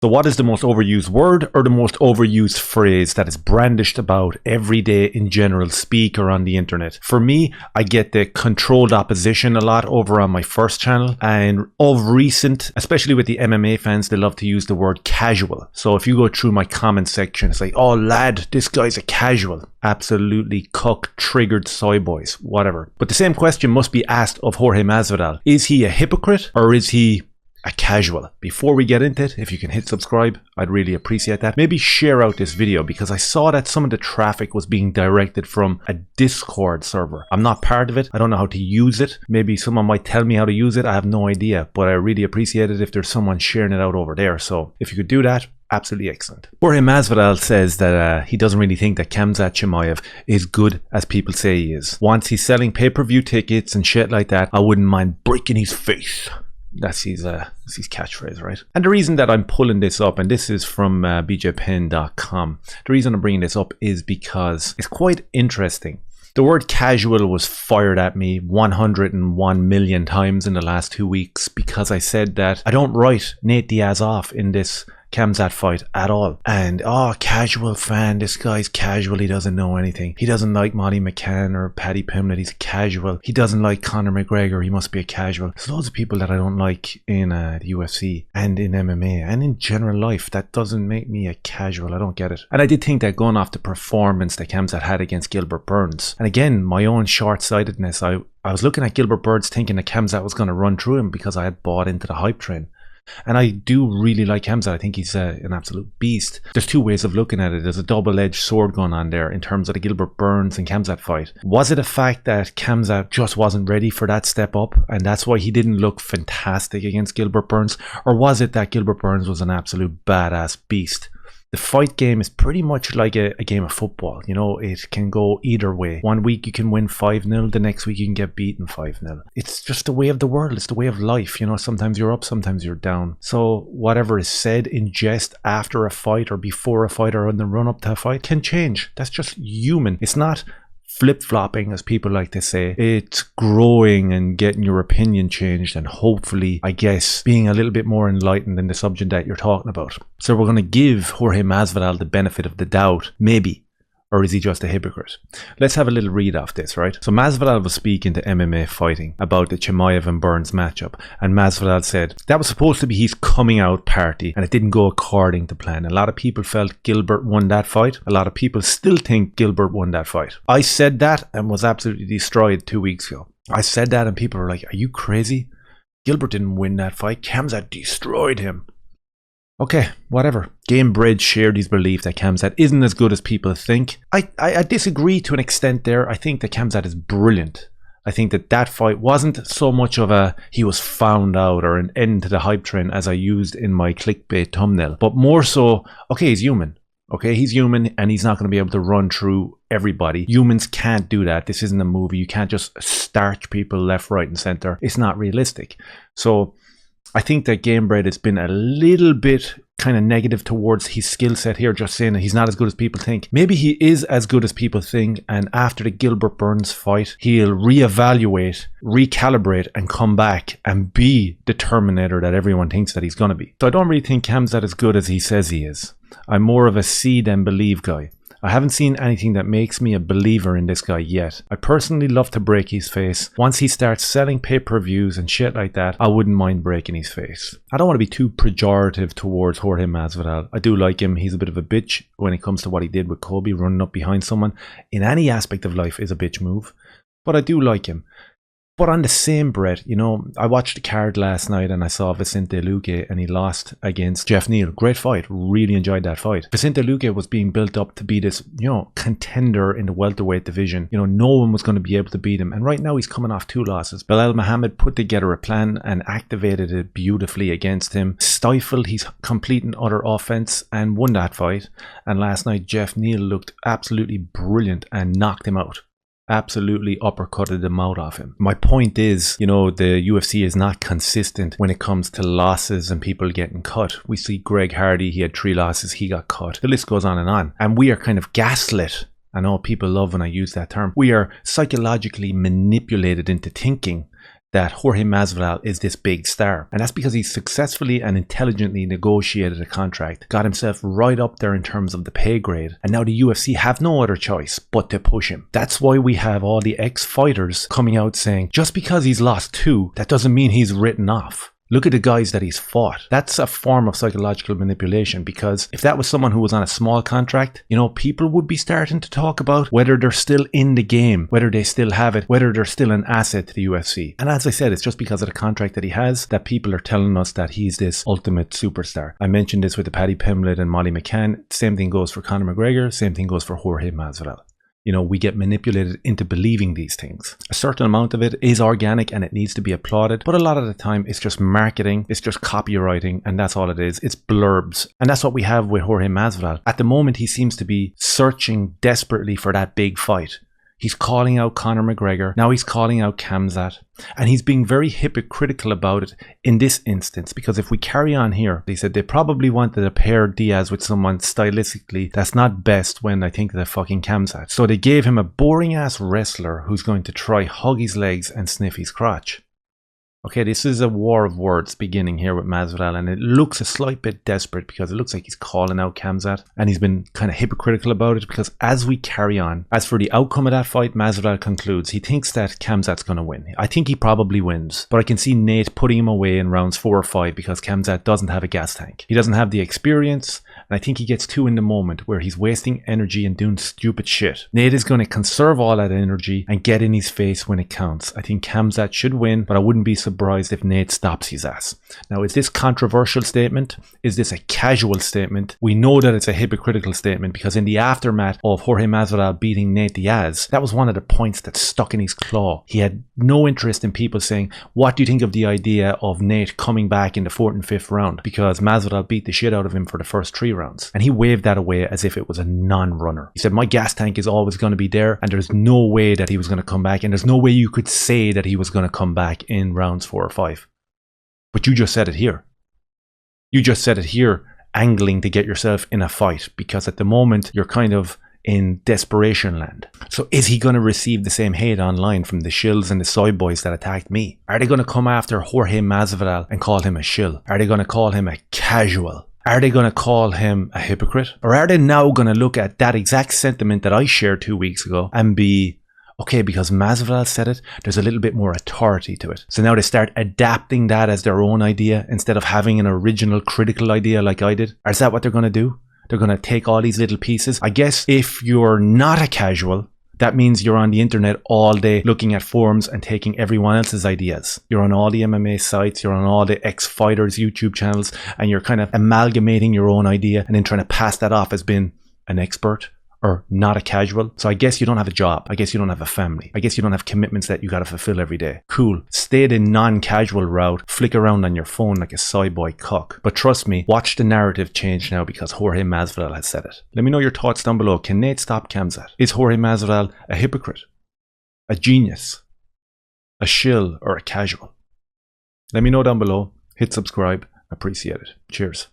So what is the most overused word or the most overused phrase that is brandished about every day in general speak or on the internet? For me, I get the controlled opposition a lot over on my first channel, and of recent, especially with the MMA fans, they love to use the word casual. So if you go through my comment section, it's like, oh lad, this guy's a casual. Absolutely cuck, triggered soy boys, whatever. But the same question must be asked of Jorge Masvidal. Is he a hypocrite or is he a casual? Before we get into it, if you can hit subscribe, I'd really appreciate that. Maybe share out this video because I saw that some of the traffic was being directed from a Discord server. I'm not part of it. I don't know how to use it. Maybe someone might tell me how to use it. I have no idea, but I really appreciate it if there's someone sharing it out over there. So if you could do that, absolutely excellent. Jorge Masvidal says that he doesn't really think that Khamzat Chimaev is good as people say he is. Once he's selling pay-per-view tickets and shit like that, I wouldn't mind breaking his face. That's his catchphrase, right? And the reason that I'm pulling this up, and this is from bjpen.com, the reason I'm bringing this up is because it's quite interesting. The word casual was fired at me 101 million times in the last 2 weeks because I said that I don't write Nate Diaz off in this Khamzat fight at all. And casual fan, this guy's casual, he doesn't know anything. He doesn't like Molly McCann or Paddy Pimblett, he's a casual. He doesn't like Conor McGregor, he must be a casual. There's loads of people that I don't like in the UFC and in MMA and in general life. That doesn't make me a casual. I don't get it. And I did think that going off the performance that Khamzat had against Gilbert Burns, and again, my own short-sightedness, I was looking at Gilbert Burns thinking that Khamzat was going to run through him because I had bought into the hype train. And I do really like Khamzat. I think he's an absolute beast. There's two ways of looking at it. There's a double-edged sword going on there in terms of the Gilbert Burns and Khamzat fight. Was it a fact that Khamzat just wasn't ready for that step up and that's why he didn't look fantastic against Gilbert Burns? Or was it that Gilbert Burns was an absolute badass beast? The fight game is pretty much like a game of football. You know, it can go either way. One week you can win 5-0, the next week you can get beaten 5-0. It's just the way of the world. It's the way of life. You know, sometimes you're up, sometimes you're down. So whatever is said in jest after a fight or before a fight or in the run up to a fight can change. That's just human. It's not flip-flopping, as people like to say. It's growing and getting your opinion changed and hopefully, I guess, being a little bit more enlightened in the subject that you're talking about. So we're going to give Jorge Masvidal the benefit of the doubt, maybe. Or is he just a hypocrite? Let's have a little read off this, right? So Masvidal was speaking to MMA Fighting about the Chimaev and Burns matchup, and Masvidal said that was supposed to be his coming out party and it didn't go according to plan. A lot of people felt Gilbert won that fight. A lot of people still think Gilbert won that fight. I said that and was absolutely destroyed 2 weeks ago. I said that and people were like, are you crazy? Gilbert didn't win that fight. Khamzat destroyed him. Okay, whatever. Gamebred shared his belief that Khamzat isn't as good as people think. I disagree to an extent there. I think that Khamzat is brilliant. I think that fight wasn't so much of a he was found out or an end to the hype train as I used in my clickbait thumbnail, but more so, okay, he's human. Okay, he's human and he's not going to be able to run through everybody. Humans can't do that. This isn't a movie. You can't just starch people left, right and center. It's not realistic. So I think that Gamebred has been a little bit kind of negative towards his skill set here, just saying that he's not as good as people think. Maybe he is as good as people think, and after the Gilbert Burns fight, he'll reevaluate, recalibrate, and come back and be the Terminator that everyone thinks that he's going to be. So I don't really think Khamzat as good as he says he is. I'm more of a see than believe guy. I haven't seen anything that makes me a believer in this guy yet. I personally love to break his face. Once he starts selling pay-per-views and shit like that, I wouldn't mind breaking his face. I don't want to be too pejorative towards Jorge Masvidal. I do like him. He's a bit of a bitch when it comes to what he did with Colby, running up behind someone. In any aspect of life is a bitch move. But I do like him. But on the same breath, you know, I watched the card last night and I saw Vicente Luque and he lost against Jeff Neal. Great fight. Really enjoyed that fight. Vicente Luque was being built up to be this, you know, contender in the welterweight division. You know, no one was going to be able to beat him. And right now he's coming off 2 losses. Belal Muhammad put together a plan and activated it beautifully against him. Stifled his complete and utter offense and won that fight. And last night Jeff Neal looked absolutely brilliant and knocked him out. Absolutely uppercutted them out of him. My point is, you know, the UFC is not consistent when it comes to losses and people getting cut. We see Greg Hardy, he had 3 losses, he got cut. The list goes on. And we are kind of gaslit. I know people love when I use that term. We are psychologically manipulated into thinking that Jorge Masvidal is this big star. And that's because he successfully and intelligently negotiated a contract, got himself right up there in terms of the pay grade, and now the UFC have no other choice but to push him. That's why we have all the ex-fighters coming out saying, just because he's lost 2, that doesn't mean he's written off. Look at the guys that he's fought. That's a form of psychological manipulation, because if that was someone who was on a small contract, you know, people would be starting to talk about whether they're still in the game, whether they still have it, whether they're still an asset to the UFC. And as I said, it's just because of the contract that he has that people are telling us that he's this ultimate superstar. I mentioned this with the Paddy Pimblett and Molly McCann. Same thing goes for Conor McGregor. Same thing goes for Jorge Masvidal. You know, we get manipulated into believing these things. A certain amount of it is organic and it needs to be applauded, but a lot of the time it's just marketing, it's just copywriting, and that's all it is. It's blurbs. And that's what we have with Jorge Masvidal. At the moment, he seems to be searching desperately for that big fight. He's calling out Conor McGregor. Now he's calling out Khamzat. And he's being very hypocritical about it in this instance, because if we carry on here, they said they probably wanted to pair Diaz with someone stylistically that's not best when I think they're fucking Khamzat. So they gave him a boring ass wrestler who's going to try hug his legs and sniff his crotch. Okay, this is a war of words beginning here with Masvidal, and it looks a slight bit desperate because it looks like he's calling out Khamzat, and he's been kind of hypocritical about it, because as we carry on, as for the outcome of that fight, Masvidal concludes he thinks that Khamzat's going to win. I think he probably wins, but I can see Nate putting him away in rounds 4 or 5 because Khamzat doesn't have a gas tank. He doesn't have the experience, and I think he gets too in the moment where he's wasting energy and doing stupid shit. Nate is going to conserve all that energy and get in his face when it counts. I think Khamzat should win, but I wouldn't be surprised if Nate stops his ass. Now, is this controversial statement? Is this a casual statement? We know that it's a hypocritical statement, because in the aftermath of Jorge Masvidal beating Nate Diaz, that was one of the points that stuck in his claw. He had no interest in people saying, what do you think of the idea of Nate coming back in the 4th and 5th round? Because Masvidal beat the shit out of him for the first 3 rounds. And he waved that away as if it was a non-runner. He said, my gas tank is always going to be there, and there's no way that he was going to come back, and there's no way you could say that he was going to come back in rounds 4 or 5. But you just said it here. You just said it here, angling to get yourself in a fight, because at the moment you're kind of in desperation land. So is he going to receive the same hate online from the shills and the soy boys that attacked me? Are they going to come after Jorge Masvidal and call him a shill? Are they going to call him a casual? Are they going to call him a hypocrite? Or are they now going to look at that exact sentiment that I shared 2 weeks ago and be, okay, because Masvidal said it, there's a little bit more authority to it. So now they start adapting that as their own idea instead of having an original critical idea like I did? Or is that what they're going to do? They're going to take all these little pieces. I guess if you're not a casual, that means you're on the internet all day looking at forums and taking everyone else's ideas. You're on all the MMA sites, you're on all the ex-fighters YouTube channels, and you're kind of amalgamating your own idea and then trying to pass that off as being an expert or not a casual. So I guess you don't have a job. I guess you don't have a family. I guess you don't have commitments that you got to fulfill every day. Cool. Stay the non-casual route. Flick around on your phone like a soy boy cuck. But trust me, watch the narrative change now because Jorge Masvidal has said it. Let me know your thoughts down below. Can Nate stop Khamzat? Is Jorge Masvidal a hypocrite? A genius? A shill or a casual? Let me know down below. Hit subscribe. Appreciate it. Cheers.